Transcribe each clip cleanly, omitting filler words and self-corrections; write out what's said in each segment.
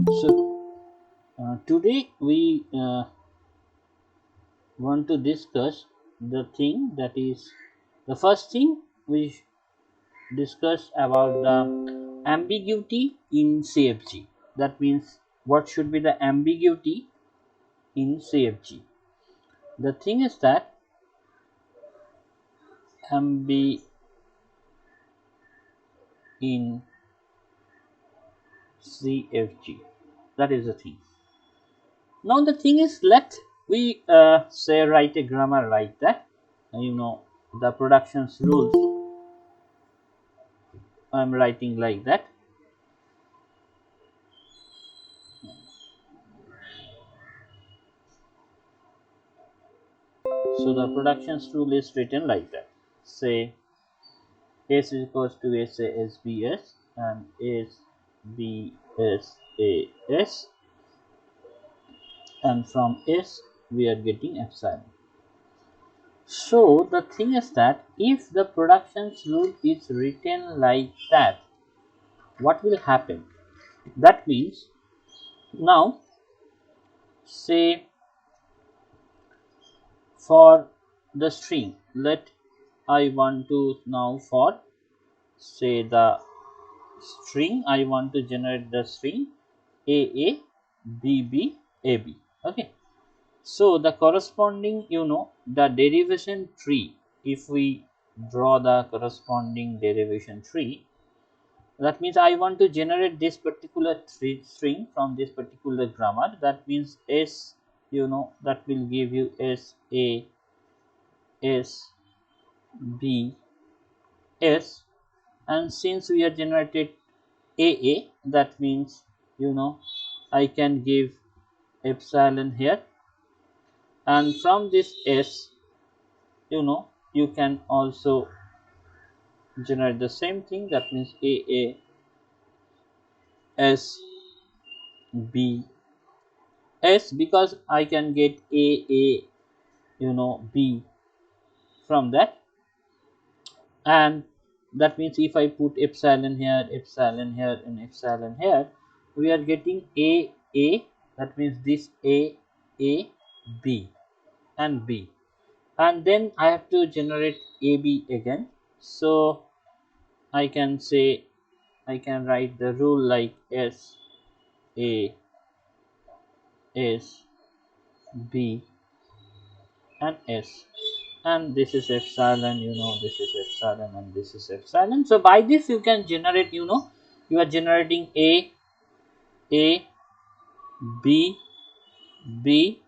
So today we want to discuss the thing that is the first thing we discuss about the ambiguity in CFG. That means what should be the ambiguity in CFG. The thing is that ambi in CFG. That is the thing. Now the thing is, let we say write a grammar like that. The productions rules. I'm writing like that. So the productions rule is written like that. Say S is equals to SAS and SBSAS, and from S we are getting epsilon. So the thing is that if the productions rule is written like that, what will happen? That means now say for the string, let I want to now for say the string, I want to generate the string AA BB AB. Okay, so the corresponding the derivation tree, if we draw the corresponding derivation tree, that means I want to generate this particular string from this particular grammar. That means S, that will give you SA S B S, and since we are generated AA, that means I can give epsilon here, and from this S you can also generate the same thing. That means AA S B S, because I can get AA B from that, and that means if I put epsilon here, epsilon here, and epsilon here, we are getting AA. That means this A B and B, and then I have to generate AB again. So I can say, I can write the rule like S A S B and S, and this is epsilon, this is epsilon, and this is epsilon. So by this you can generate, you are generating A B B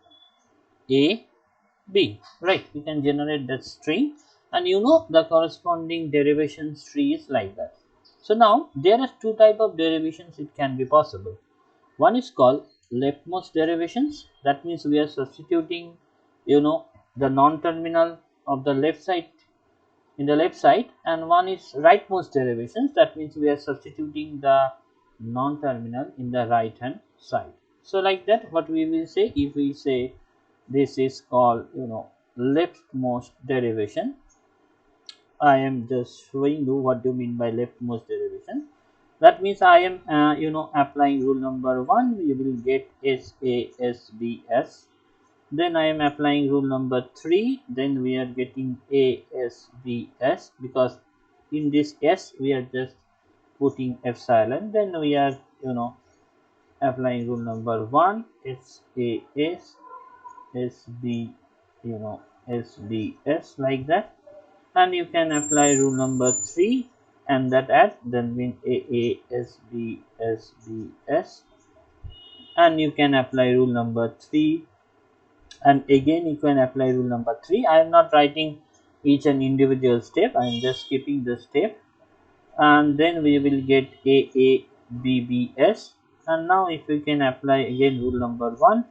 A B, right? You can generate that string, and the corresponding derivation tree is like that. So now there are two type of derivations it can be possible. One is called leftmost derivations. That means we are substituting the non-terminal of the left side in the left side, and one is rightmost derivations. That means we are substituting the non-terminal in the right hand side. So like that, what we will say, if we say this is called leftmost derivation, I am just showing you what do you mean by leftmost derivation. That means I am applying rule number 1, you will get SASBS. Then I am applying rule number 3, then we are getting ASBS, because in this S we are just putting epsilon. Then we are applying rule number 1, SAS SB, SBS, like that, and you can apply rule number 3, and that adds then mean AASBSBS, and you can apply rule number 3, and again you can apply rule number 3. I am not writing each and individual step, I am just skipping the step, and then we will get AABBS. And now if we can apply again rule number 1,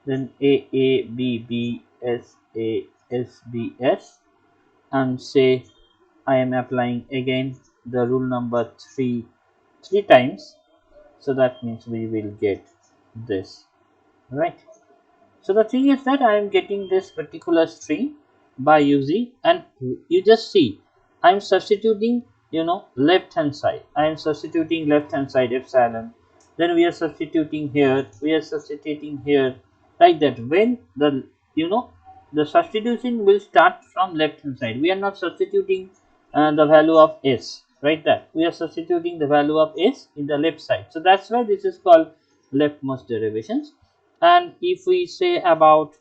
then AABBSASBS, and say I am applying again the rule number 3 times. So that means we will get this, right? So the thing is that I am getting this particular string by using, and you just see I am substituting left hand side. I am substituting left hand side epsilon, then we are substituting here, we are substituting here, like that. When the the substitution will start from left hand side, we are not substituting the value of s, right, that we are substituting the value of s in the left side. So that's why this is called leftmost derivations. And if we say about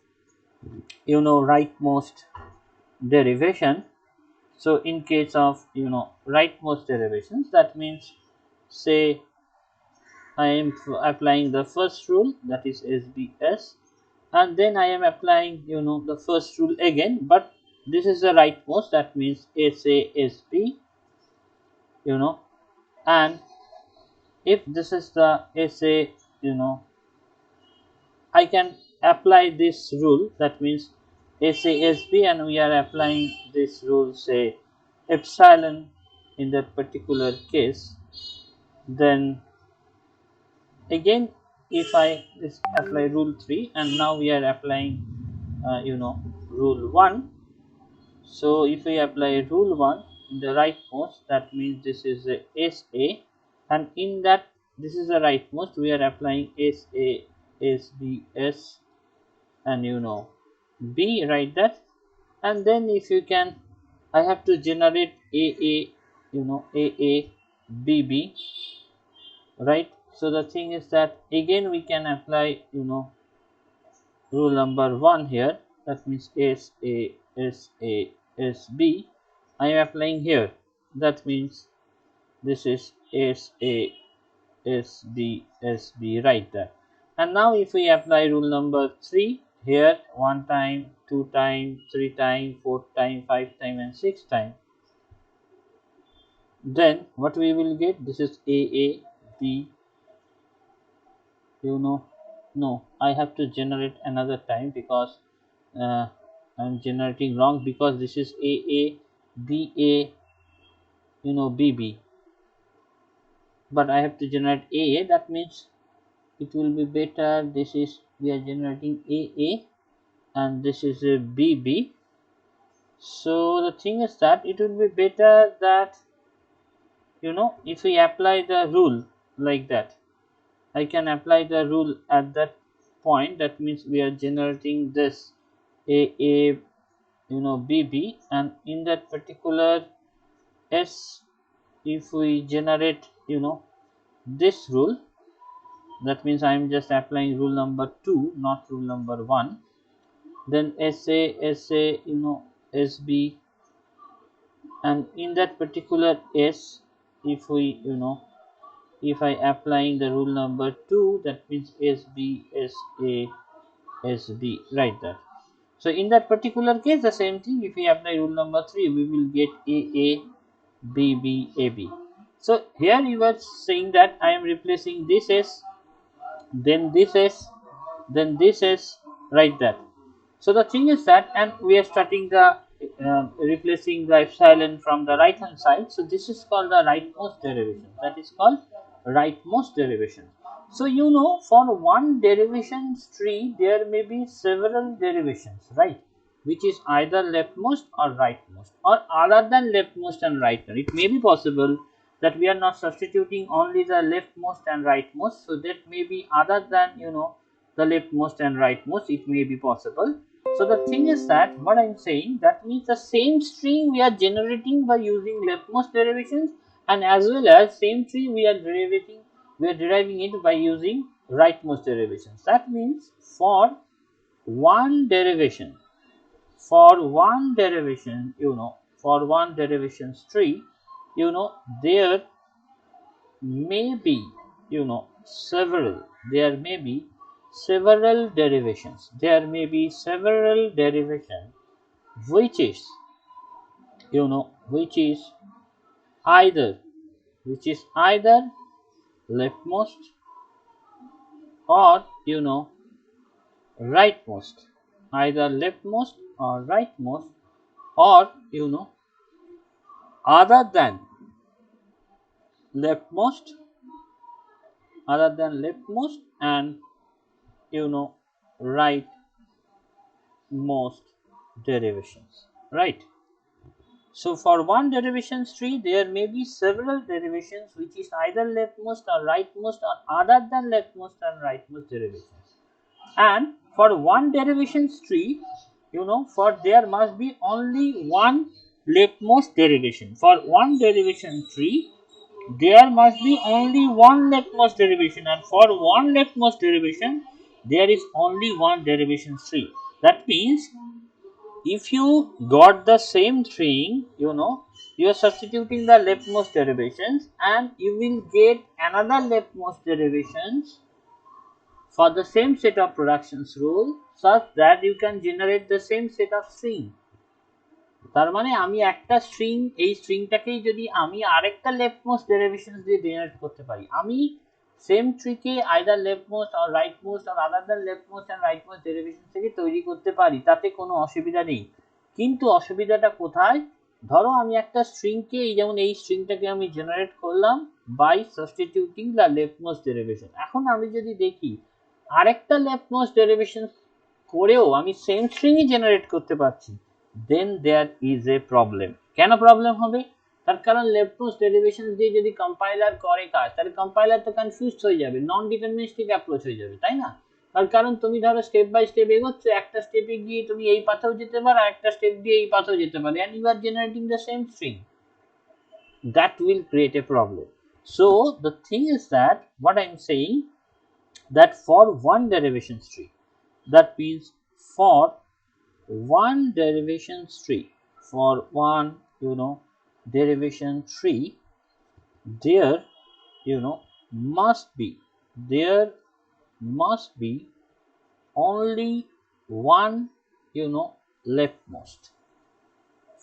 rightmost derivation, so in case of rightmost derivations, that means, say I am applying the first rule, that is SBS, and then I am applying the first rule again, but this is the rightmost, that means SASB, you know and if this is the SA, you know I can apply this rule, that means SASB, and we are applying this rule, say epsilon in that particular case. Then again, if I apply rule 3, and now we are applying rule 1. So if we apply rule 1 in the rightmost, that means this is a SA, and in that, this is the rightmost, we are applying SA, SBS, and B, right, that. And then if you can, I have to generate AA, AA, BB, right. So the thing is that again we can apply rule number 1 here, that means SA, SA, SB. I am applying here, that means this is SA, SB, SB, right there. And now if we apply rule number 3 here, 1 time, 2 time, 3 time, 4 time, 5 time, and 6 time, then what we will get, this is AA, B, no, I have to generate another time, because I'm generating wrong, because this is AA, BA, BB, but I have to generate AA, that means it will be better, this is, we are generating AA, and this is a BB. So the thing is that it will be better that if we apply the rule like that, I can apply the rule at that point, that means we are generating this AA, BB, and in that particular S, if we generate this rule, that means I am just applying rule number 2, not rule number 1. Then SA, SB, and in that particular S, if we if I applying the rule number 2, that means SB, SA, SB, right there. So in that particular case, the same thing, if we apply rule number 3, we will get AA, BB, AB. So here you are saying that I am replacing this S, then this S, then this S, right there. So the thing is that, and we are starting the replacing the epsilon from the right hand side. So this is called the rightmost derivation. That is called rightmost derivation. So for one derivation tree, there may be several derivations, right? Which is either leftmost or rightmost, or other than leftmost and rightmost. It may be possible that we are not substituting only the leftmost and rightmost, so that may be other than the leftmost and rightmost, it may be possible. So the thing is that, what I'm saying, that means the same string we are generating by using leftmost derivations, and as well as same tree we are deriving it by using rightmost derivations. That means for one derivation, for one derivations tree, there may be there may be several derivations, which is which is either leftmost or rightmost, either leftmost or rightmost, or other than leftmost and rightmost derivations, right. So for one derivation tree, there may be several derivations which is either leftmost or rightmost or other than leftmost and rightmost derivations. And for one derivation tree, for there must be only one leftmost derivation. For one derivation tree, there must be only one leftmost derivation, and for one leftmost derivation, there is only one derivation tree. That means if you got the same thing, you are substituting the leftmost derivations and you will get another leftmost derivations for the same set of productions rule such that you can generate the same set of string. তার মানে আমি একটা string, এই স্ট্রিংটাকেই যদি আমি আরেকটা লেফটমোস্ট derivation দিয়ে generate করতে পারি, আমি সেম ট্রিকে either leftmost or rightmost or other than leftmost and rightmost derivation থেকে তৈরি করতে পারি, তাতে কোনো অসুবিধা নেই। কিন্তু অসুবিধাটা কোথায়? ধরো আমি একটা স্ট্রিংকে, এই যেমন এই স্ট্রিংটাকে আমি জেনারেট করলাম বাই সাবস্টিটিউটিং দ্য লেফটমোস্ট ডেরিভেশন। এখন আমি যদি দেখি আরেকটা লেফটমোস্ট ডেরিভেশন করেও আমি সেম স্ট্রিংই জেনারেট করতে পারছি, then there is a problem. কেন প্রবলেম হবে? তার কারণ leftmost ডেরিভেশন দিয়ে যদি কম্পাইলার করে কাজ, তাহলে কম্পাইলার তো কনফিউজড হয়ে যাবে, নন ডিটারমিনিস্টিক অ্যাপ্রোচ হয়ে যাবে, তাই না? তার কারণ তুমি ধরো স্টেপ বাই স্টেপ এগোচ্ছ, একটা স্টেপে গিয়ে তুমি এই পাথেও যেতে পারো, একটা স্টেপ দিয়ে এই পাথেও যেতে পারো, and you are generating the same string. That will create a problem. So the thing is that what I am saying, that for one derivation tree, that means for one derivation tree, for one derivation tree, there must be there must be only one leftmost.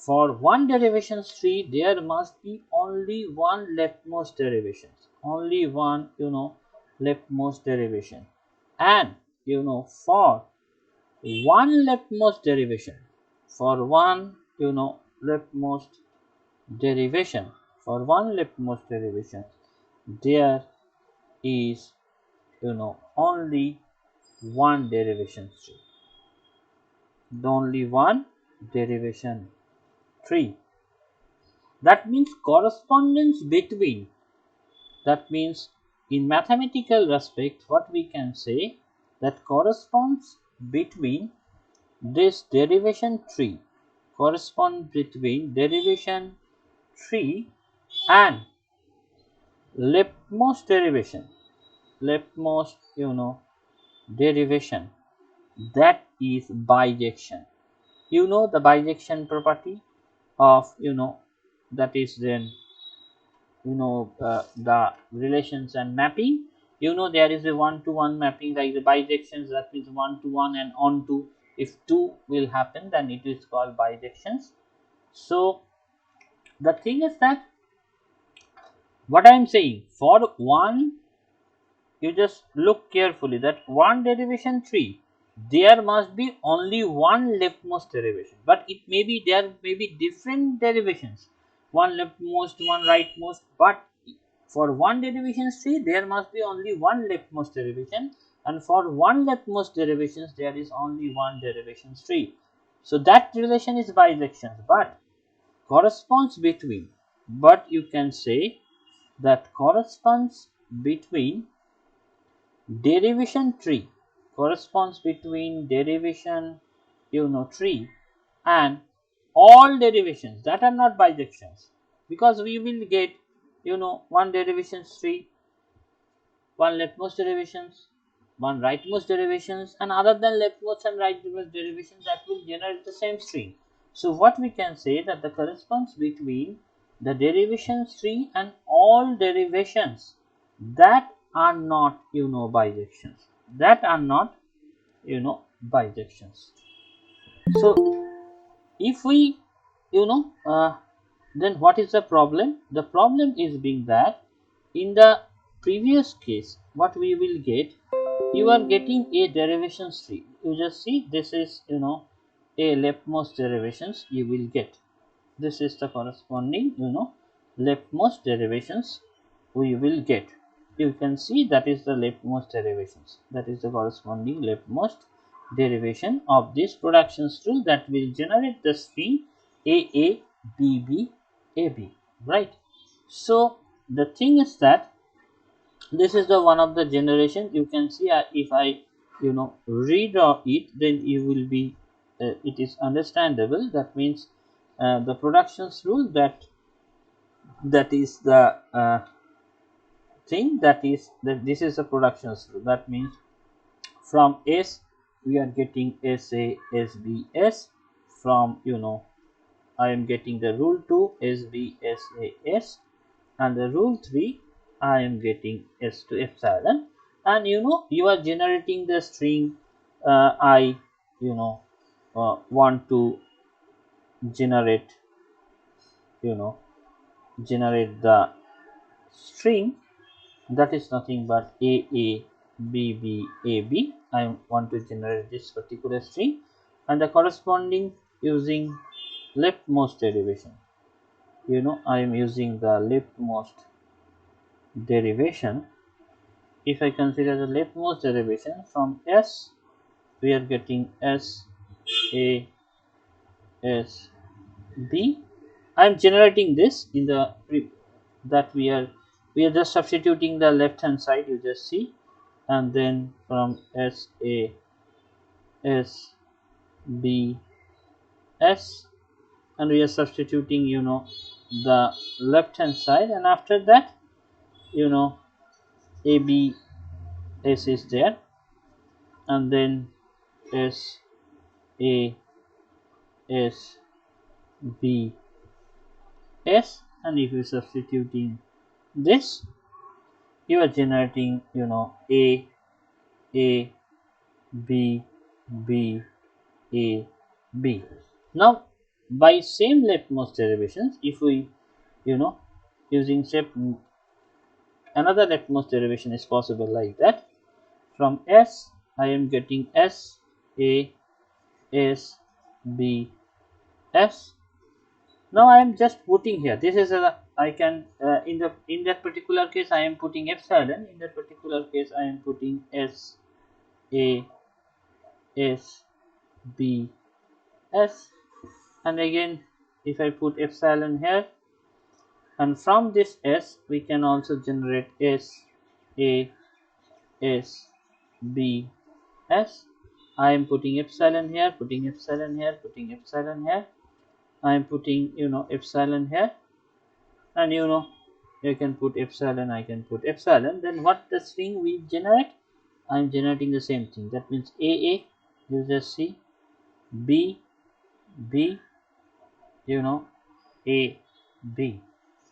For one derivation tree, there must be only one leftmost derivation, only one leftmost derivation. And for one leftmost derivation, for one leftmost derivation, for one leftmost derivation, there is only one derivation tree, only one derivation tree. That means correspondence between, that means in mathematical respect what we can say, that corresponds between this derivation tree, correspond between derivation tree and leftmost derivation, leftmost derivation, that is bijection. The bijection property of that is then the relations and mapping. There is a one-to-one mapping, like the bijections, that means one-to-one and on-to. If two will happen, then it is called bijections. So the thing is that what I am saying, for one, you just look carefully, that one derivation tree, there must be only one leftmost derivation, but it may be, there may be different derivations, one leftmost, one rightmost, but for one derivation tree, there must be only one leftmost derivation, and for one leftmost derivations, there is only one derivation tree. So that relation is bijection, but corresponds between, but you can say that corresponds between derivation tree, corresponds between derivation tree and all derivations that are not bijections, because we will get one derivation tree, one leftmost derivations, one rightmost derivations, and other than leftmost and rightmost derivations, that will generate the same string. So what we can say, that the corresponds between the derivation tree and all derivations that are not bijections, that are not bijections. So if we then what is the problem? The problem is being that in the previous case, what we will get, you are getting a derivation tree. You just see, this is a leftmost derivations you will get. This is the corresponding leftmost derivations we will get. You can see that is the leftmost derivations, that is the corresponding leftmost derivation of this production rule, that will generate the string a BB, AB, right? So the thing is that this is the one of the generation. You can see if I redraw it, then you will be it is understandable. That means the productions rule, that is the thing, that is that this is a productions rule. That means from S we are getting SA, SB, S. From I am getting the rule 2 SB, SA, S, and the rule 3 I am getting S to epsilon. And you are generating the string I want to generate you know generate the string that is nothing but AA, BB, AB. I want to generate this particular string, and the corresponding using leftmost derivation. I am using the leftmost derivation. If I consider the leftmost derivation from S, we are getting S, A, S, B. I am generating this in the that we are just substituting the left hand side, you just see. And then from S, A, S, B, S, and we are substituting the left hand side, and after that you know A, B, S is there, and then S, A, S, B, S. And if you substituting this, you are generating A, A, B, B, A, B. Now by same leftmost derivations, if we you know using step another leftmost derivation is possible like that. From S I am getting S, A, S, B, S. Now I am just putting here, this is a I can in that particular case I am putting epsilon, in that particular case I am putting S, A, S, B, S. And again if I put epsilon here, and from this S we can also generate S, A, S, B, S. I am putting epsilon here, putting epsilon here, putting epsilon here. I am putting epsilon here, and you can put epsilon, I can put epsilon. Then what the string we generate? I am generating the same thing. That means AA, you just see, B, B, A, B.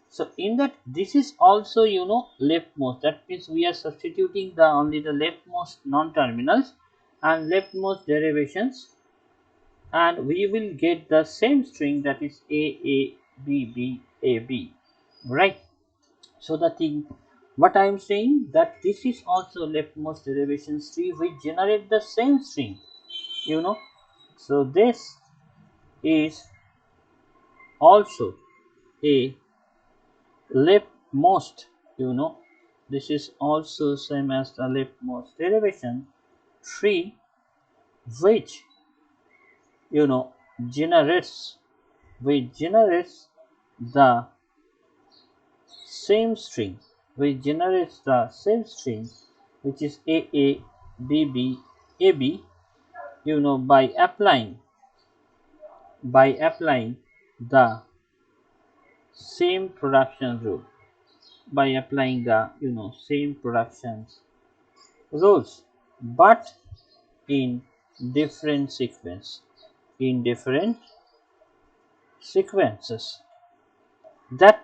So in that, this is also leftmost. That means we are substituting the only the leftmost non-terminals and leftmost derivations, and we will get the same string, that is A, B, B, A, B, right? So the thing what I am saying, that this is also leftmost derivation tree, we generate the same string, you know so this is also a leftmost, this is also same as the leftmost derivation tree, which you know generates generates the same string, which generates the same string, which is AA, BB, AB, by applying the same production rule, by applying the same productions rules, but in different sequence, in different sequences. That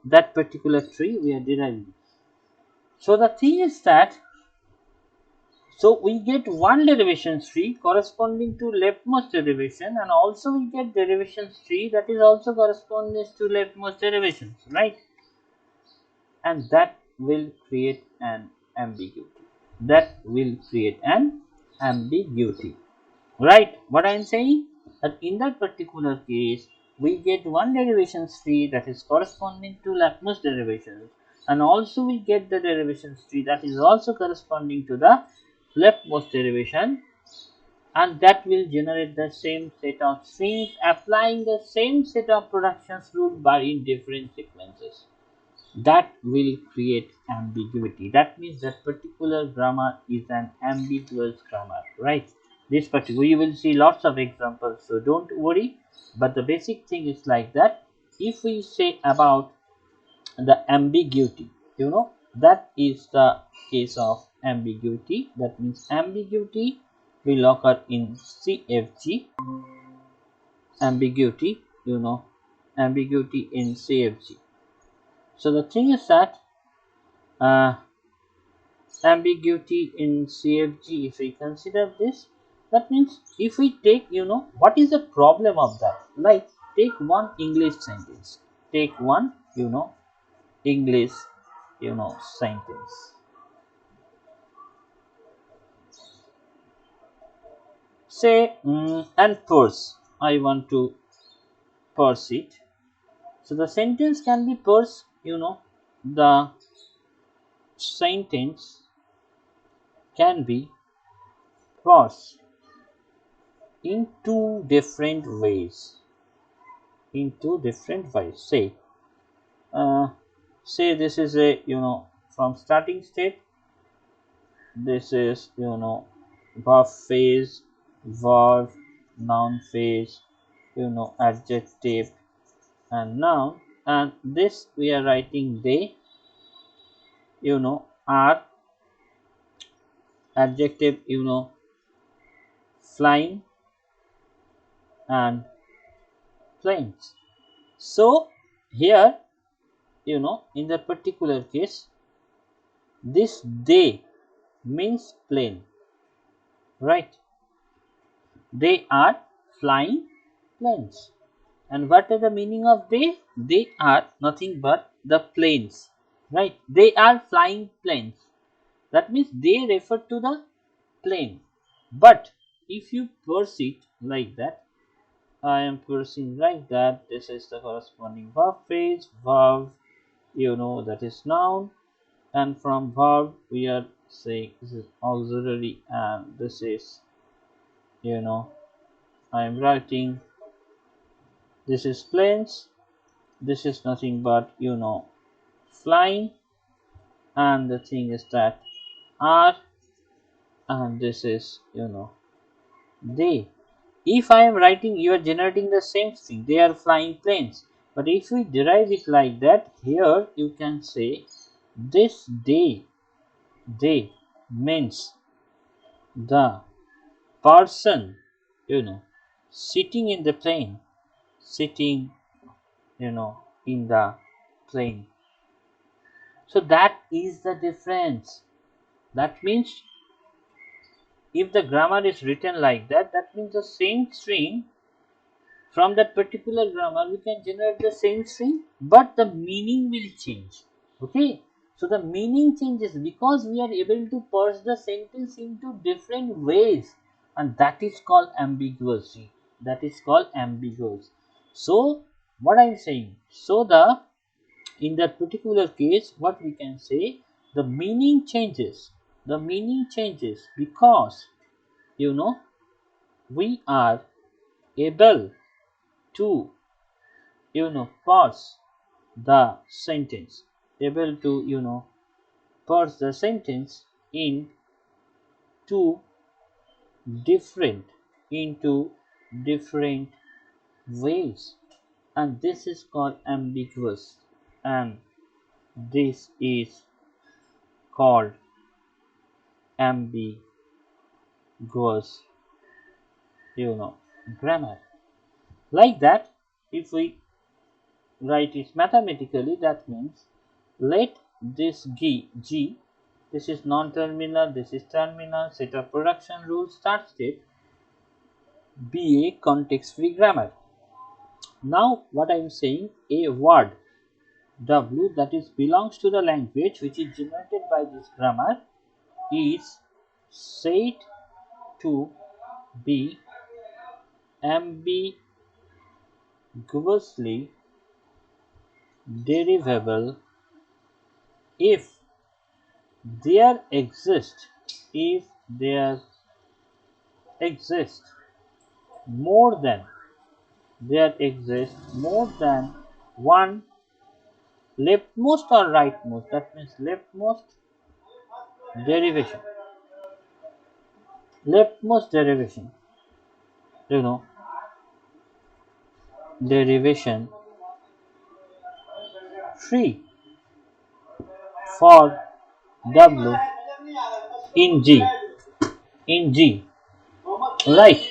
that particular tree we are deriving. So the thing is that, so we get one derivation tree corresponding to leftmost derivation, and also we get derivation tree that is also corresponding to leftmost derivations, right? And that will create an ambiguity. That will create an ambiguity, right? What I am saying, that in that particular case we get one derivation tree that is corresponding to leftmost derivations, and also we get the derivation tree that is also corresponding to the leftmost derivation, and that will generate the same set of strings applying the same set of productions rule but in different sequences. That will create ambiguity. That means that particular grammar is an ambiguous grammar, right? This particular, you will see lots of examples, so don't worry. But the basic thing is like that. If we say about the ambiguity, that is the case of ambiguity. That means ambiguity will occur in CFG. Ambiguity, ambiguity in CFG. So the thing is that uh, ambiguity in CFG, if we consider this, that means if we take, what is the problem of that? Like, take one English sentence. Take one, English, sentence. Say, and purse. I want to purse it. So the sentence can be purse, the sentence can be purse in two different ways. In two different ways. Uh, say this is a, from starting state, this is, verb phrase, verb, noun phrase, adjective and noun, and this we are writing they, are, adjective, flying and planes. So here, in that particular case, this they means plane, right? They are flying planes. And what is the meaning of they? They are nothing but the planes, right? They are flying planes. That means they refer to the plane. But if you parse it like that, I am parsing like that. This is the corresponding verb phrase, verb, that is noun, and from verb we are saying this is auxiliary, and this is, I am writing this is planes. This is nothing but, flying, and the thing is that are, and this is, they. If I am writing, you are generating the same thing, they are flying planes. But if we derive it like that, here you can say this they means the person, sitting in the plane, sitting, in the plane. So that is the difference. That means if the grammar is written like that, that means the same string, from that particular grammar we can generate the same string, but the meaning will change. Okay, so the meaning changes because we are able to parse the sentence into different ways, and that is called ambiguity. That is called ambiguous. So what I am saying, so the in that particular case, what we can say, the meaning changes. The meaning changes because, we are able to, parse the sentence, able to, parse the sentence in two different, into different ways, and this is called ambiguous, and this is called ambiguous, grammar. Like that, if we write it mathematically, that means let this G, this is non-terminal, this is terminal, set of production rules, start state, be a context-free grammar. Now what I am saying, a word W that is belongs to the language which is generated by this grammar is said to be ambiguously derivable if there exists, if there exist more than there exists more than one leftmost or rightmost. That means leftmost derivation. Leftmost derivation. You know, derivation tree for W in G. In G. Right.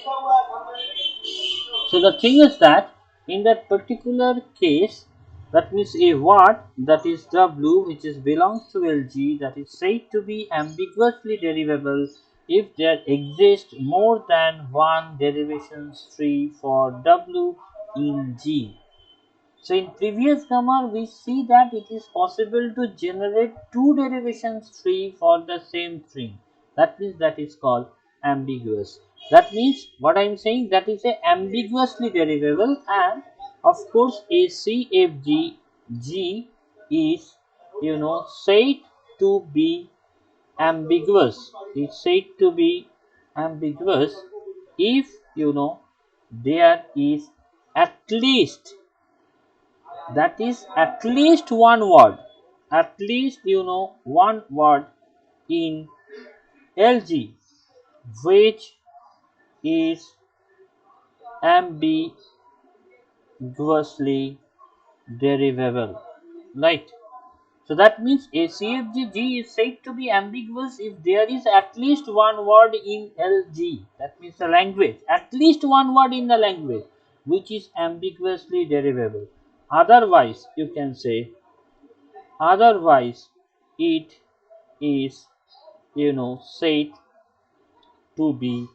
So the thing is that in that particular case, that means a word that is W which is belongs to LG, that is said to be ambiguously derivable if there exists more than one derivation tree for W in G. So in previous grammar we see that it is possible to generate two derivations tree for the same string. That means that is called ambiguous. That means what I am saying, that is a ambiguously derivable, and of course a CFG G is said to be ambiguous. It's said to be ambiguous if there is at least, that is at least one word, at least one word in LG which is ambiguously derivable, right? So that means a CFG is said to be ambiguous if there is at least one word in LG, that means the language, at least one word in the language which is ambiguously derivable. Otherwise you can say, otherwise it is said to be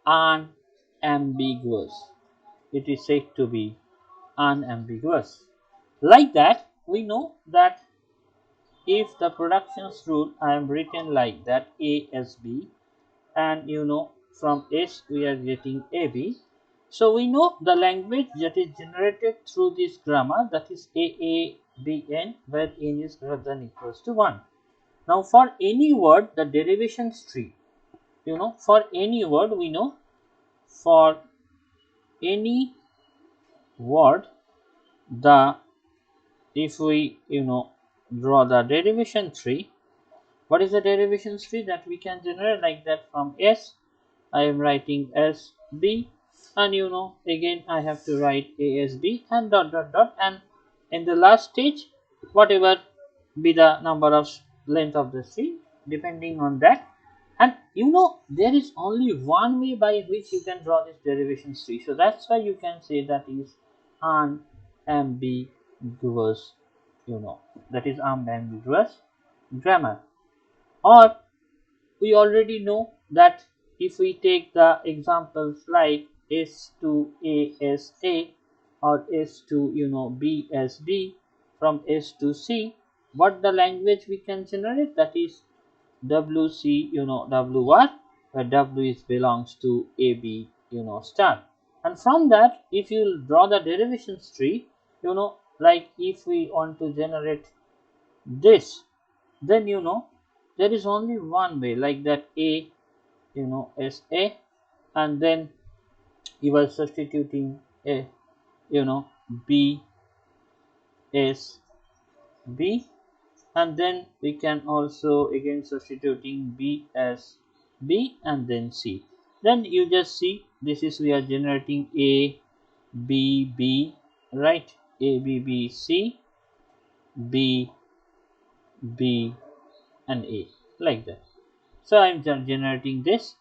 unambiguous. It is said to be unambiguous. Like that, we know that if the productions rule I am written like that, A S B, and from S we are getting AB. So we know the language that is generated through this grammar, that is AABN, where n is greater than equals to 1. Now for any word the derivation tree, for any word we know, for any word the, if we draw the derivation tree, what is the derivation tree that we can generate like that? From S I am writing S B, and again I have to write ASB and dot dot dot, and in the last stage whatever be the number of length of the string depending on that. And there is only one way by which you can draw this derivation tree, so that's why you can say that is unambiguous, that is unambiguous grammar. Or we already know that if we take the examples like S to ASA or S to BSB, from S to C, what the language we can generate, that is WC, WR, where W is belongs to AB, star. And from that, if you draw the derivations tree, like if we want to generate this, then there is only one way, like that A, SA, and then you are substituting A, B, S, B, and then we can also again substituting B as B and then C. Then you just see this is, we are generating A, B, B, right? A, B, B, C, B, B, and A, like that. So I'm generating this,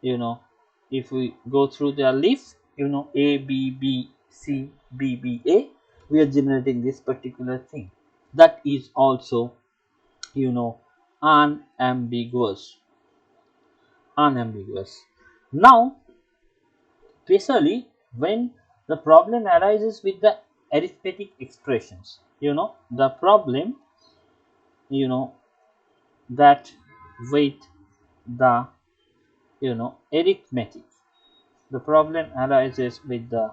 if we go through the leaf, A, B, B, C, B, B, A, we are generating this particular thing. That is also, unambiguous. Unambiguous. Now, especially when the problem arises with the arithmetic expressions, the problem, that with the, arithmetic, the problem arises with the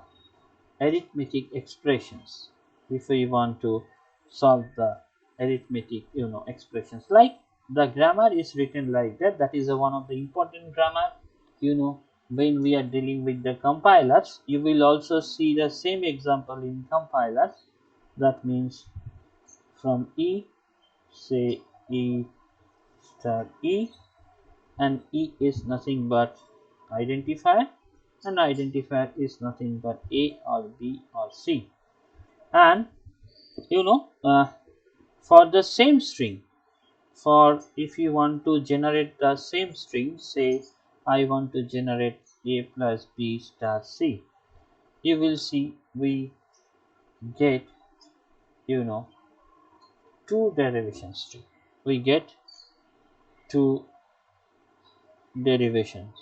arithmetic expressions. If we want to solve the arithmetic expressions, like the grammar is written like that, that is one of the important grammar, when we are dealing with the compilers, you will also see the same example in compilers. That means from E, say E star E, and E is nothing but identifier, and identifier is nothing but A or B or C. And you know, for the same string, for if you want to generate the same string, say I want to generate A plus B star C, you will see we get, you know, two derivations string. We get two derivations.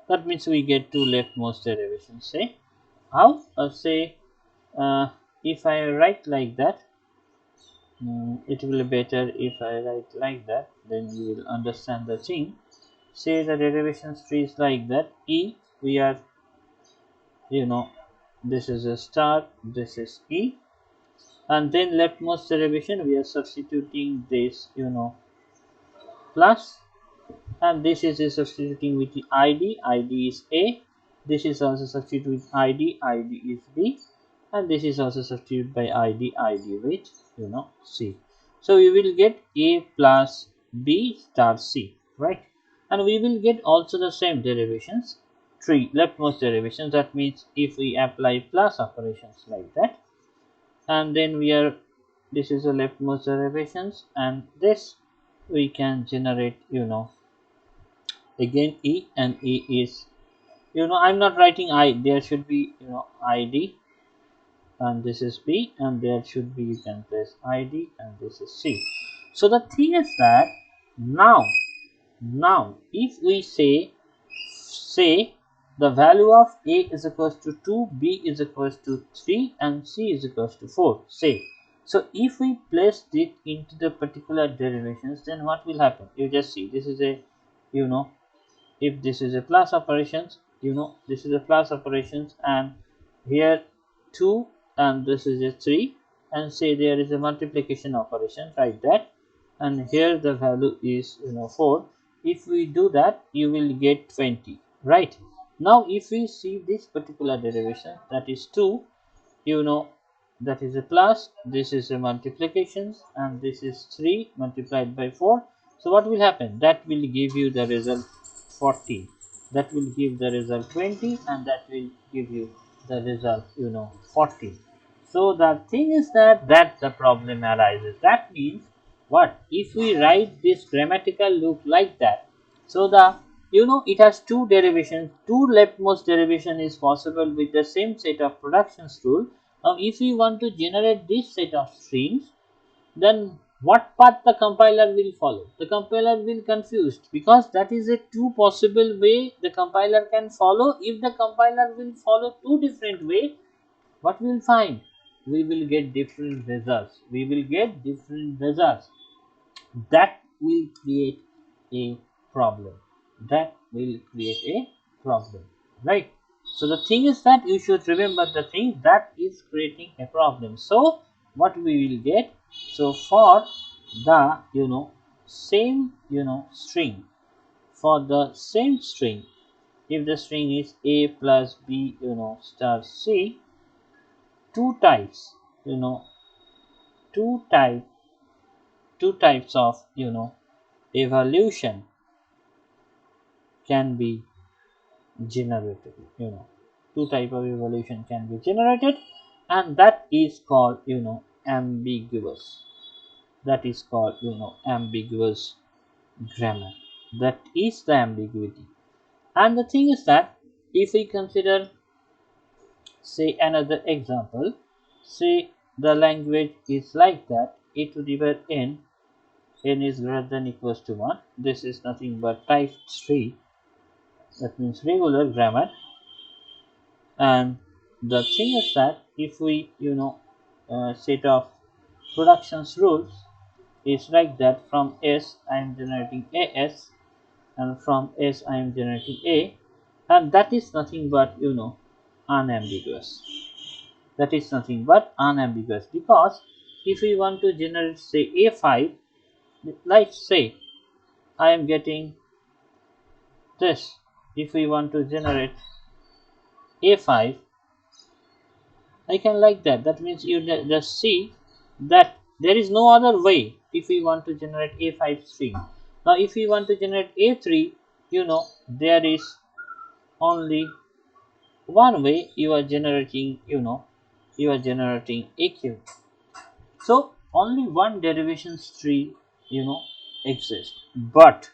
That means we get two leftmost derivations. Say how? Say if I write like that, it will be better if I write like that. Then you will understand the thing. Say the derivation tree is like that. E, we are, you know, this is a star, this is E, and then leftmost derivation we are substituting this, you know, plus, and this is a substituting with the id is A, this is also substituted with id is B, and this is also substituted by id with, you know, C. So we will get A plus B star C, right? And we will get also the same derivations, three leftmost derivations. That means if we apply plus operations like that, and then we are, this is the leftmost derivations, and this we can generate, you know, again E, and E is, you know, I'm not writing I, there should be, you know, ID, and this is B, and there should be, you can press ID, and this is C. So the thing is that now if we say the value of A is equals to 2, B is equals to 3, and C is equals to 4, say, so if we place it into the particular derivations, then what will happen? You just see, this is a, you know, if this is a plus operations, you know, this is a plus operations, and here 2, and this is a 3, and say there is a multiplication operation, like that, and here the value is, you know, 4. If we do that, you will get 20, right? Now if we see this particular derivation, that is 2, you know, that is a plus, this is a multiplications, and this is 3 multiplied by 4. So what will happen? That will give you the result 40, that will give the result 20, and that will give you the result, you know, 40. So the thing is that the problem arises. That means what? If we write this grammatical loop like that, so the, you know, it has two derivations, two leftmost derivation is possible with the same set of productions rule. Now if we want to generate this set of strings, then what path the compiler will follow? The compiler will confused, because that is a two possible way the compiler can follow. If the compiler will follow two different way, what we will find? We will get different results. We will get different results. That will create a problem. That will create a problem, right? So the thing is that you should remember the thing that is creating a problem. So what we will get? So for the, you know, same, you know, string, for the same string, if the string is A plus B, you know, star C, two types, you know, two type two types of, you know, evaluation can be generated, you know, two type of evaluation can be generated, and that is called, you know, ambiguous. That is called, you know, ambiguous grammar. That is the ambiguity. And the thing is that if we consider, say, another example, say the language is like that, a to the power n is greater than equals to 1, this is nothing but type 3, that means regular grammar. And the thing is that if we, you know, set of productions rules is like that, from S I am generating AS, and from S I am generating A, and that is nothing but, you know, unambiguous. That is nothing but unambiguous, because if we want to generate, say, A5, like say I am getting this, if we want to generate A5, I can like that. That means you just see that there is no other way if we want to generate A5 string. Now if we want to generate A3, there is only one way. You are generating, you are generating AQ. So only one derivation tree, exists. But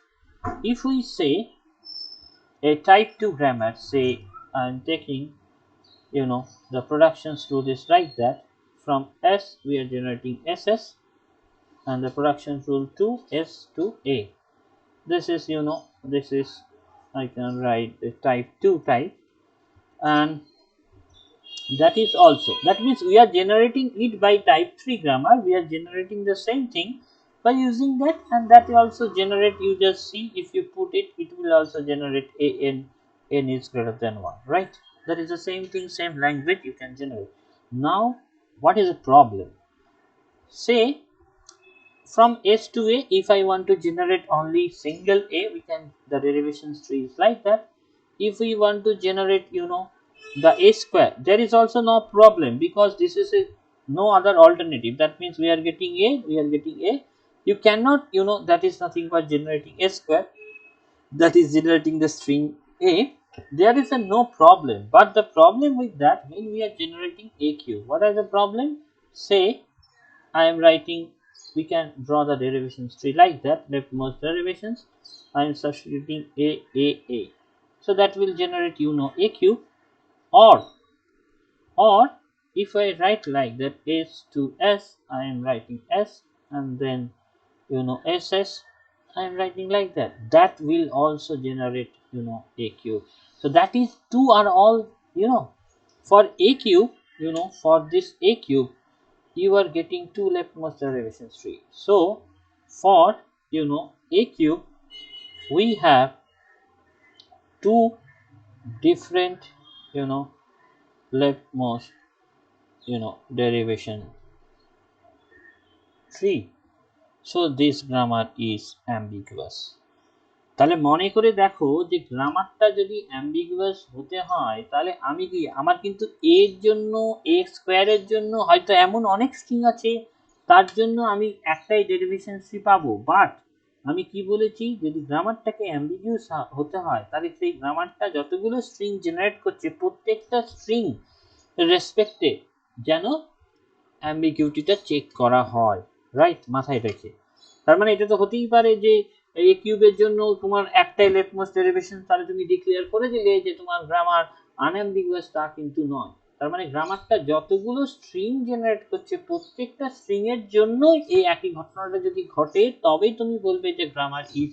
if we say a type 2 grammar, say I'm taking, the productions rule is like that. From S we are generating SS, and the production rule to S to A. This is, this is, I can write the type 2 type, and that is also, that means we are generating it by type 3 grammar. We are generating the same thing by using that, and that will also generate, you just see, if you put it, it will also generate n is greater than 1, right? That is the same thing, same language you can generate. Now what is the problem? Say from S to A, if I want to generate only single A, we can, the derivation tree is like that. If we want to generate, the A square, there is also no problem, because this is no other alternative. That means we are getting A, we are getting A. You cannot, that is nothing but generating A square, that is generating the string A. There is a no problem, but the problem with that, when we are generating AQ, what is the problem? Say I am writing, we can draw the derivations tree like that, leftmost derivations. I am substituting A. So that will generate, AQ, or if I write like that, S to S, I am writing S, and then, SS, I am writing like that. That will also generate, AQ. So that is two are all, for AQ, for this AQ, you are getting two leftmost derivations tree. So for, AQ, we have two different, leftmost, derivation tree. So this grammar is ambiguous. তাহলে মনে করে দেখো যে গ্রামারটা যদি ambiguous হতে হয়, তাহলে আমি কি, আমার কিন্তু এর জন্য, এ স্কোয়ারের জন্য হয়তো এমন অনেক স্ট্রিং আছে, তার জন্য আমি একটাই ডেরিভেশন ট্রি পাবো। বাট আমি কি বলেছি, যদি গ্রামারটাকে অ্যাম্বিগুয়াস হতে হয়, তাহলে সেই গ্রামারটা যতগুলো স্ট্রিং জেনারেট করছে, প্রত্যেকটা স্ট্রিং রেসপেক্টে যেন অ্যাম্বিগুইটিটা চেক করা হয়, রাইট, মাথায় রেখে। তার মানে এটা তো হতেই পারে যে এ কিউবের জন্য তোমার একটাই লেফটমোস্ট ডেরিভেশন, তাহলে তুমি ডিক্লেয়ার করে দিলে যে তোমার গ্রামার আনঅ্যাম্বিগুয়াস, তা কিন্তু নয়। তার মানে গ্রামারটা যতগুলো স্ট্রিং জেনারেট করছে, প্রত্যেকটা স্ট্রিং এর জন্য এই একই ঘটনাটা যদি ঘটে, তবেই তুমি বলবে যে grammar is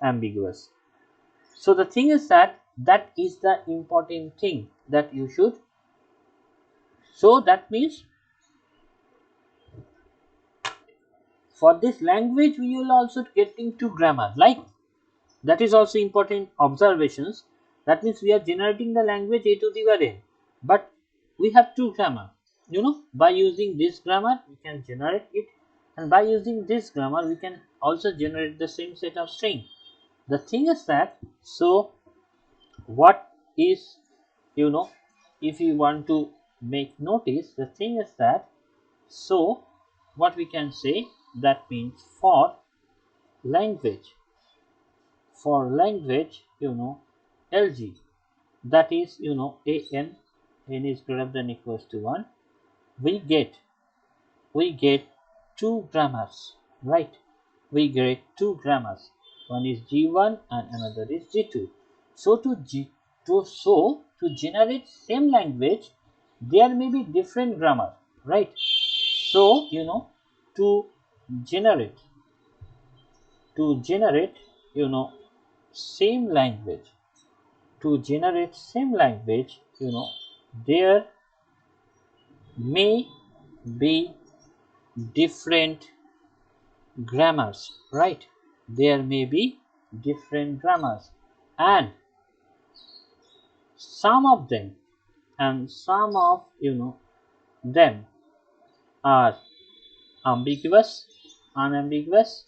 ambiguous. So the thing is that is the important thing that you should. So that means for this language we will also getting to grammar, like that is also important observations. That means we are generating the language a to the power n, but we have two grammar. By using this grammar we can generate it, and by using this grammar we can also generate the same set of string. The thing is that, so what is, if you want to make notice, the thing is that, so what we can say, that means for language, LG, that is, n is greater than equals to 1, we get two grammars, right? We get two grammars, one is G1 and another is G2. So to generate same language, there may be different grammar, right? So to generate generate, same language, there may be different grammars, right? There may be different grammars, and some of them, them are ambiguous, unambiguous.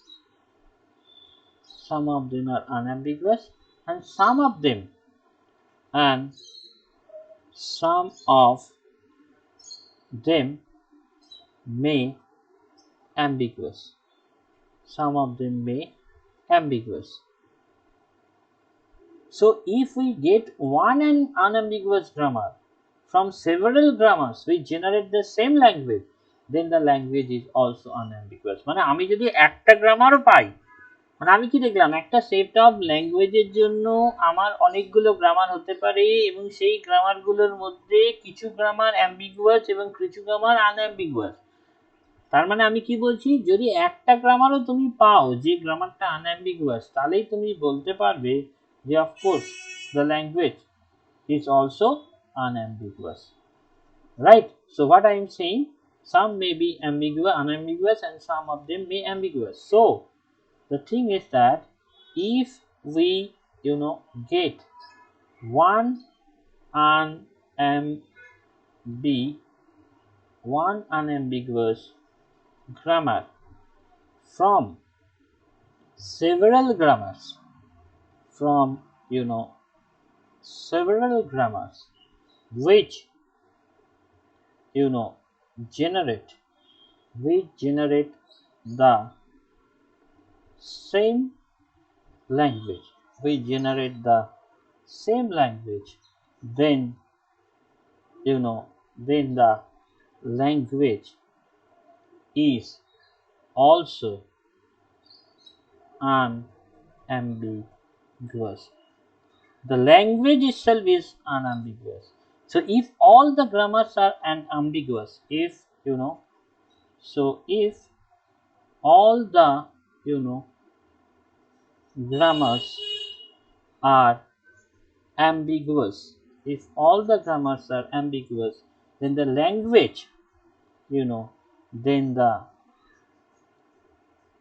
Some of them are unambiguous, and some of them and some of them may ambiguous. Some of them may ambiguous. So if we get one and unambiguous grammar from several grammars which generate the same language, then the language is also unambiguous. মানে আমি যদি একটা গ্রামারও পাই, মানে আমি কি দেখলাম একটা set of ল্যাঙ্গুয়েজের জন্য আমার অনেকগুলো গ্রামার হতে পারে এবং সেই গ্রামারগুলোর মধ্যে কিছু গ্রামার অ্যাম্বিগুয়াস এবং কিছু গ্রামার আনঅ্যাম্বিগুয়াস। তার মানে আমি কি বলছি, যদি একটা গ্রামারও তুমি পাও যে গ্রামারটা আনঅ্যাম্বিগুয়াস, তাহলেই তুমি বলতে পারবে যে of course the language is also unambiguous, right? So what I am saying, some may be ambiguous, unambiguous, and some of them may ambiguous. So the thing is that if we get one unambiguous grammar from several grammars, from several grammars which generate the same language, then then the language is also unambiguous. The language itself is unambiguous. So if all the grammars are ambiguous, if all the grammars are ambiguous, then the language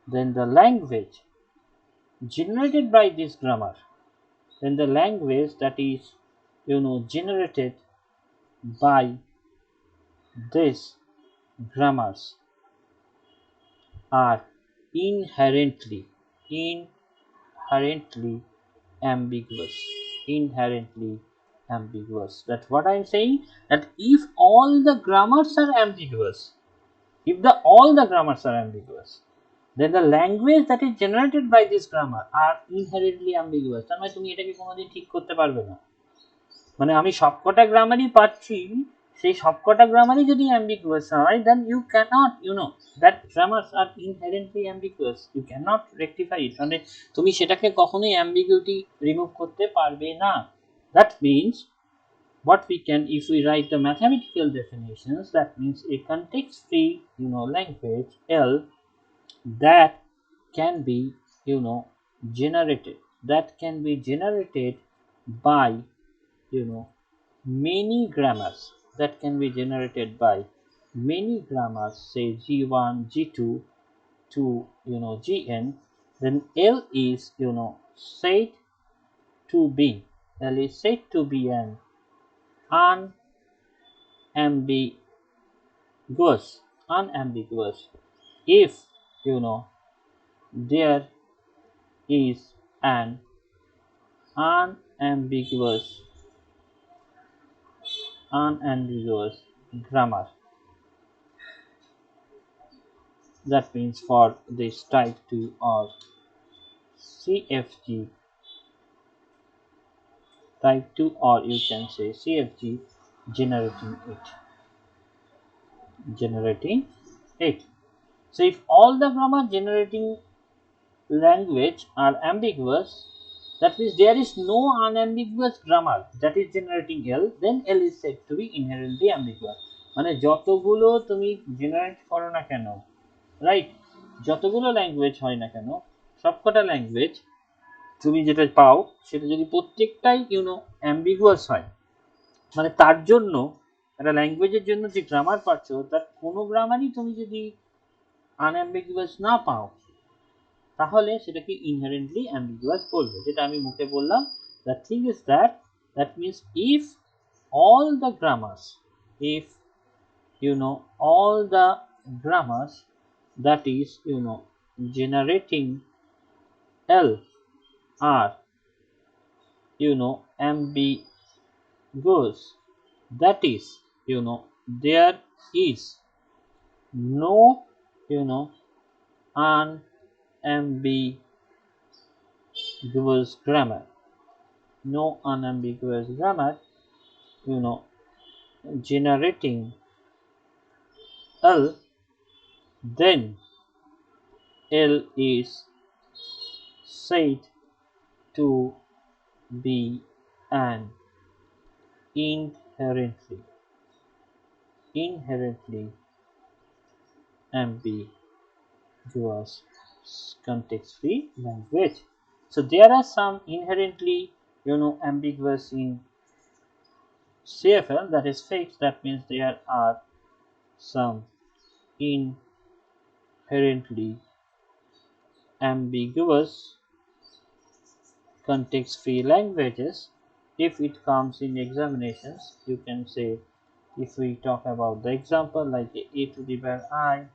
then the language generated by this grammar, then the language that is generated by these grammars are inherently ambiguous. That's what I'm saying, that if all the grammars are ambiguous, then the language that is generated by this grammar are inherently ambiguous. তার মানে তুমি এটাকে কোনোদিন ঠিক করতে পারবে না। মানে আমি সবকটা গ্রামারই পাচ্ছি, সেই সবকটা গ্রামারই যদি ambiguous হয়, then you cannot that grammars are inherently ambiguous, you cannot rectify it, মানে তুমি সেটাকে কখনোই ambiguity remove করতে পারবে না। That means what we can, if we write the mathematical definitions, that means a context free language L that can be generated by many grammars, say G1 G2 to Gn, then L is said to be an unambiguous if there is an unambiguous grammar. That means for this type 2 or CFG type 2, or you can say CFG generating it. So if all the grammar generating language are ambiguous, that means there is no unambiguous grammar that is generating L, then L is said to be inherently ambiguous. মানে যতগুলো তুমি generate করো না কেন, right, যতগুলো language হয় না কেন, সবকটা ল্যাঙ্গুয়েজ তুমি যেটা পাও সেটা যদি প্রত্যেকটাই অ্যাম্বিগুয়াস হয়, মানে তার জন্য একটা ল্যাঙ্গুয়েজের জন্য যে গ্রামার পাচ্ছ তার কোনো গ্রামারই তুমি যদি আনঅ্যাম্বিগুয়াস না পাও, তাহলে সেটাকে ইনহেরেন্টলি অ্যাম্বিগুয়াস বলবে, যেটা আমি মুখে বললাম। The thing is that means if all the grammars that is generating L are ambiguous, goes. That is, there is no, you know, unambiguous grammar. No unambiguous grammar, you know, generating L, then L is said to be an inherently ambiguous context-free language. So there are some inherently, ambiguous in CFL, that is fixed. That means there are some inherently ambiguous context-free languages. If it comes in examinations, you can say, if we talk about the example like a to the power I,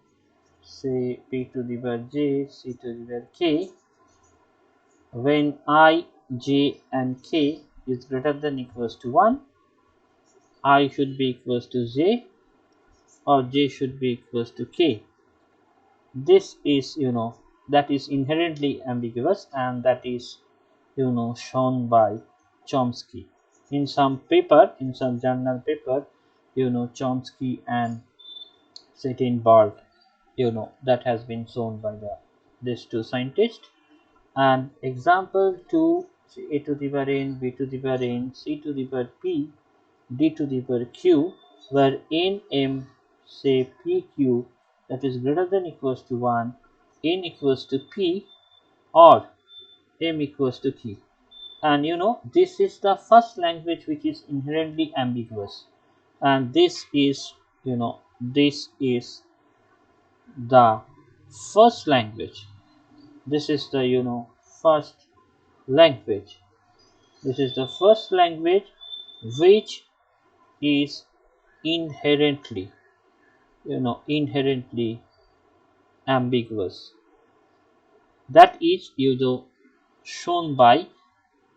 say b to the power j, c to the power k, when I, j and k is greater than equals to 1, I should be equals to j or j should be equals to k. This is, that is inherently ambiguous, and that is, shown by Chomsky. In some paper, in some journal paper, Chomsky and Seidenberg, that has been shown by these two scientists. And example 2, a to the power n, b to the power n, c to the power p, d to the power q, where n, m, say pq, that is greater than equals to 1, n equals to p, or m equals to q. And this is the first language which is inherently ambiguous, and this is, this is the first language. This is the, first language. This is the first language which is inherently, inherently ambiguous. That is, shown by,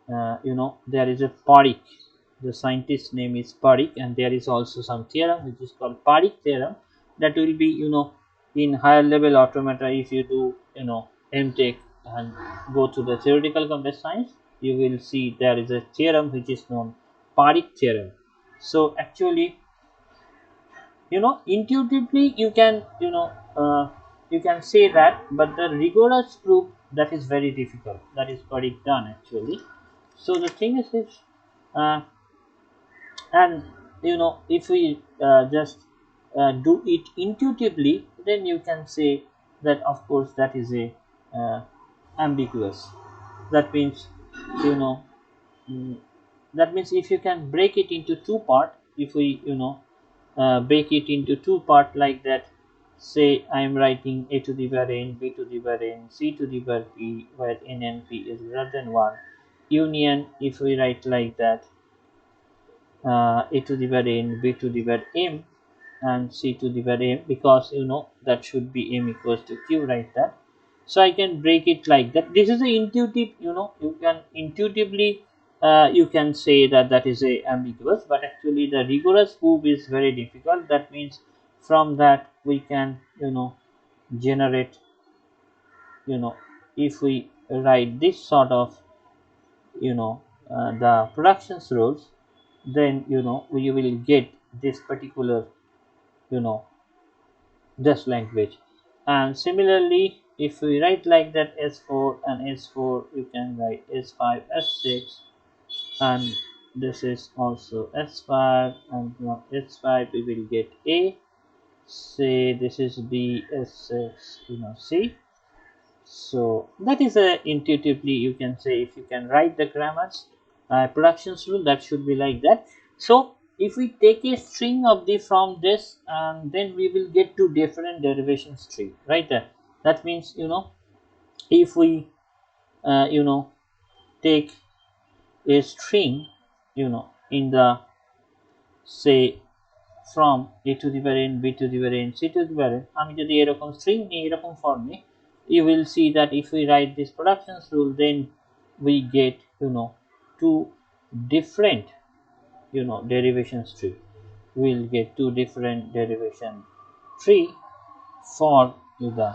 there is a Parikh. The scientist's name is Parikh, and there is also some theorem which is called Parikh theorem, that will be, in higher level automata. If you do, MTech and go to the theoretical computer science, you will see there is a theorem which is known Parikh theorem. So actually, intuitively you can, you can say that, but the rigorous proof, that is very difficult. That is Parikh done actually. So the thing is this, uh, and if we just do it intuitively, then you can say that of course that is a ambiguous. That means, you know mm, that means if you can break it into two part, if we, break it into two part like that, say I am writing a to the power n, b to the power n, c to the power p, where n and p is greater than 1, union, if we write like that, a to the power n, b to the power m, and c to the power m, because that should be m equals to q, right? That, so I can break it like that. This is a intuitive, you can intuitively, you can say that that is a ambiguous, but actually the rigorous proof is very difficult. That means from that we can, generate, if we write this sort of, the productions rules, then we will get this particular, you know this language. And similarly, if we write like that, s4 and s4, you can write s5, s6, and this is also s5, and from s5 we will get a, say this is b, s6, c. So that is a intuitively, you can say, if you can write the grammars, productions rule, that should be like that. So if we take a string of the from this, and then we will get to different derivation string, right there. That means, if we, take a string, in the, say from a to the power n, b to the power n, c to the power n, আমি যদি এরকম string নিই এরকম ফর্মে, you will see that if we write this productions rule, then we get, two different, derivations tree. We will get two different derivation tree for the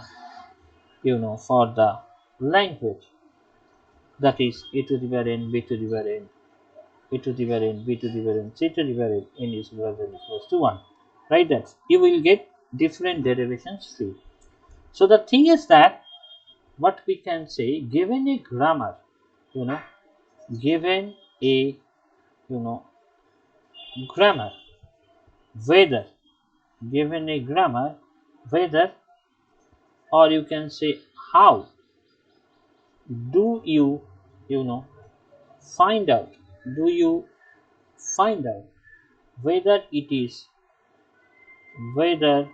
for the language, that is a to the power n, b to the power n, a to the power n, b to the power n, c to the power n is greater than equals to 1. Right? That you will get different derivations tree. So the thing is that what we can say, given a grammar, you know given a grammar, whether given a grammar, whether, or you can say how do you know find out, do you find out whether it is, whether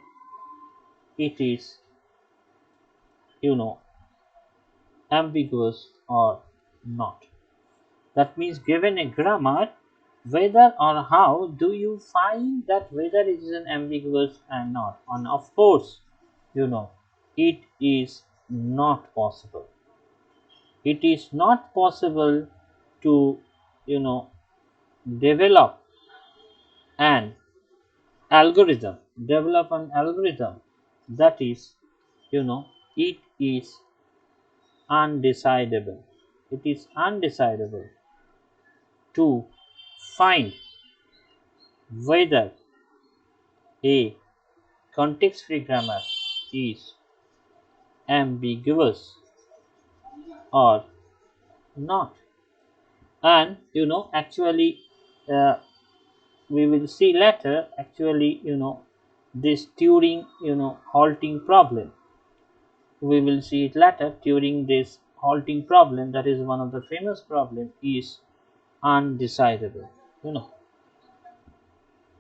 it is you know ambiguous or not. That means given a grammar, whether or how do you find that whether it is an ambiguous and not. And of course, it is not possible. It is not possible to you know develop an develop an algorithm that is, it is undecidable. It is undecidable to find whether a context free grammar is ambiguous or not. And actually, uh, we will see later, actually, this Turing halting problem, we will see it later. During this halting problem, that is one of the famous problem, is undecidable,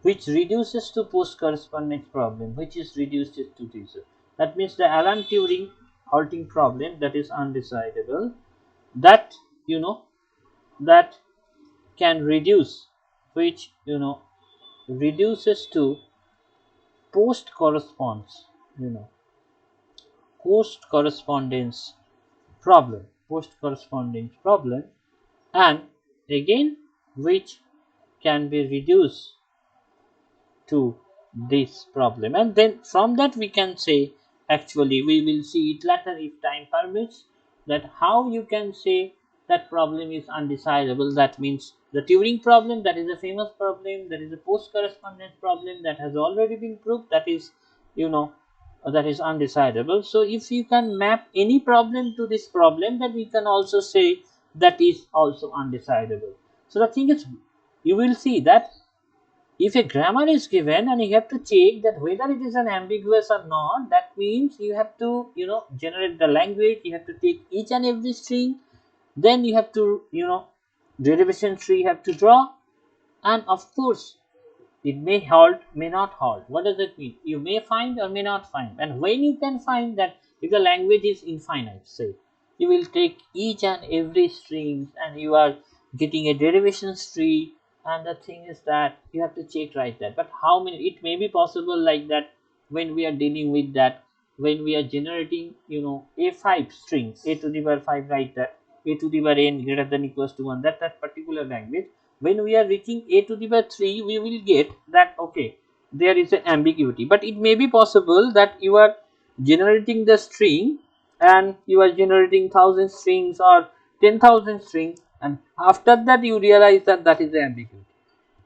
which reduces to post correspondence problem, which is reduced to this. That means the Alan Turing halting problem, that is undecidable, that that can reduce, which reduces to post corresponds, post correspondence problem, and again which can be reduced to this problem. And then from that we can say, actually we will see it later if time permits, that how you can say that problem is undecidable. That means the Turing problem, that is a famous problem, that is a post correspondence problem that has already been proved, that is you know that is undecidable. So if you can map any problem to this problem, then we can also say that is also undecidable. So the thing is, you will see that if a grammar is given and you have to check that whether it is an ambiguous or not, that means you have to generate the language, you have to take each and every string, then you have to derivation tree you have to draw, and of course it may halt, may not halt. What does it mean? You may find or may not find. And when you can find that, if the language is infinite, say, you will take each and every string and you are getting a derivation tree. And the thing is that you have to check right that. But how many? It may be possible like that when we are dealing with that, when we are generating, a5 string, a to the power 5, right, that a to the power n greater than equals to 1, that particular language, when we are reaching a to the power 3, we will get that okay, there is an ambiguity. But it may be possible that you are generating the string and you are generating 1000 strings or 10,000 strings, and after that you realize that that is the ambiguity.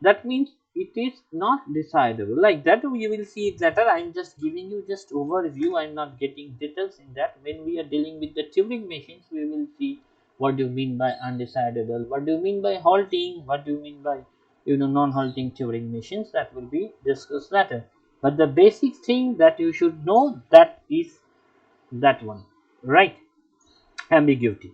That means it is not decidable. Like that we will see it later. I am just giving you just overview, I am not getting details in that. When we are dealing with the Turing machines, we will see what do you mean by undecidable, what do you mean by halting, what do you mean by non-halting Turing machines. That will be discussed later. But the basic thing that you should know, that is that one, right? Ambiguity.